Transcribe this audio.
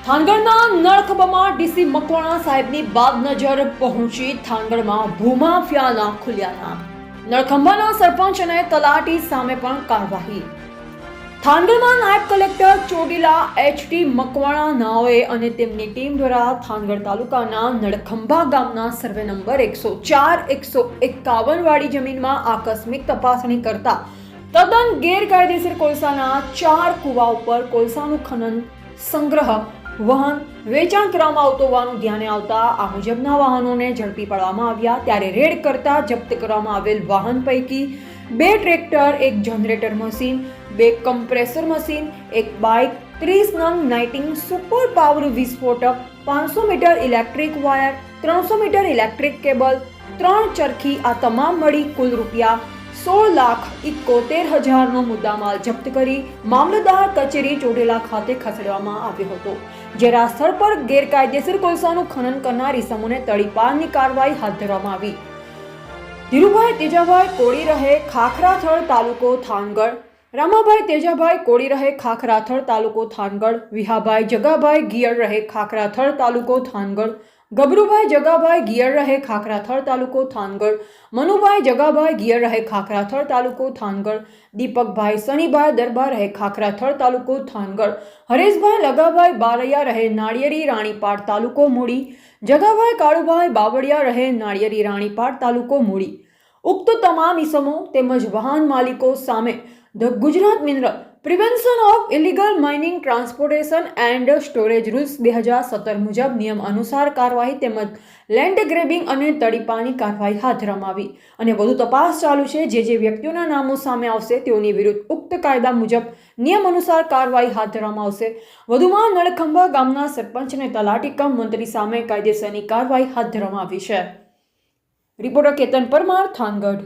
થાનગઢના નળખંભામાં DC Makwana સાહેબની બાદનજર પહોંચી થાનગઢમાં ભૂમાફિયાના ખુલ્યા નામ. નળખંભાના સરપંચ અને તલાટી સામે પણ કાર્યવાહી. થાનગઢમાં નાયબ કલેક્ટર ચોટીલા એચ.ટી. મકવાણા નાઓએ અને તેમની ટીમ દ્વારા થાનગઢ તાલુકાના નળખંભા ગામના સર્વે નંબર 104-151 વાળી જમીનમાં આકસ્મિક તપાસણી કરતા તદ્દન ગેરકાયદેસર કોલસાના 4 કુવા ઉપર કોલસાનું ખનન, સંગ્રહ, વાહન વેચાણ કરવામાં આવતું હોવાનું ધ્યાને આવતા આ મુજબના વાહનોને ઝડપી પાડવામાં આવ્યા. ત્યારે રેડ કરતા જપ્ત કરવામાં આવેલ વાહન પૈકી 2 tractor, 1 generator machine, 2 compressor machine, 1 bike, 30 નંગ નાઇટિંગ સુપર પાવર વિસ્ફોટક, 500 metre electric wire, 300 metre electric cable, 3 ચરખી આ તમામ મળી કુલ રૂપિયા 16,71,000નો મુદ્દામાલ જપ્ત કરી મામલતદાર કચેરી ચોટીલા ખાતે ખસેડવામાં આવ્યો હતો. જ્યારે આ સ્થળ પર ગેરકાયદેસર કોલસાનું ખનન કરનાર ઇસમોને તડીપારની કાર્યવાહી હાથ ધરવામાં આવી. ધીરુભાઈ તેજાભાઈ કોળી રહે ખાખરાથળ તાલુકો થાનગઢ, રામાભાઈ તેજાભાઈ કોળી રહે ખાખરાથળ તાલુકો થાનગઢ, વિહાભાઈ જગાભાઈ ગિયર રહે ખાખરાથળ તાલુકો થાનગઢ, ગબરુભાઈ જગાભાઈ ગિયર રહે ખાખરાથળ તાલુકો થાનગઢ, મનુભાઈ જગાભાઈ ગિયર રહે ખાખરાથળ તાલુકો થાનગઢ, દીપકભાઈ સનીભાઈ દરબાર રહે ખાખરાથળ તાલુકો થાનગઢ, હરેશભાઈ લગાભાઈ બારૈયા રહે નાળિયેરી રાણીપાડ તાલુકો મૂડી, જગાભાઈ કાળુભાઈ બાવળિયા રહે નાળિયેરી રાણીપાડ તાલુકો મૂડી. ઉક્ત તમામ ઇસમો તેમજ વાહન માલિકો સામે the Gujarat mineral prevention of illegal mining transportation and storage rules 2017 મુજબ નિયમ અનુસાર કાર્યવાહી તેમજ લેન્ડ ગ્રેબિંગ અને તડીપાની કાર્યવાહી હાથ ધરવામાં આવી અને વધુ તપાસ ચાલુ છે. જે વ્યક્તિઓના નામો સામે આવશે તેઓની વિરુદ્ધ ઉક્ત કાયદા મુજબ નિયમ અનુસાર કાર્યવાહી હાથ ધરવામાં આવશે. વધુમાં નળખંભા ગામના સરપંચ અને તલાટી કમ મંત્રી સામે કાયદેસરની કાર્યવાહી હાથ ધરવામાં આવી છે. રિપોર્ટર કેતન પરમાર, થાનગઢ.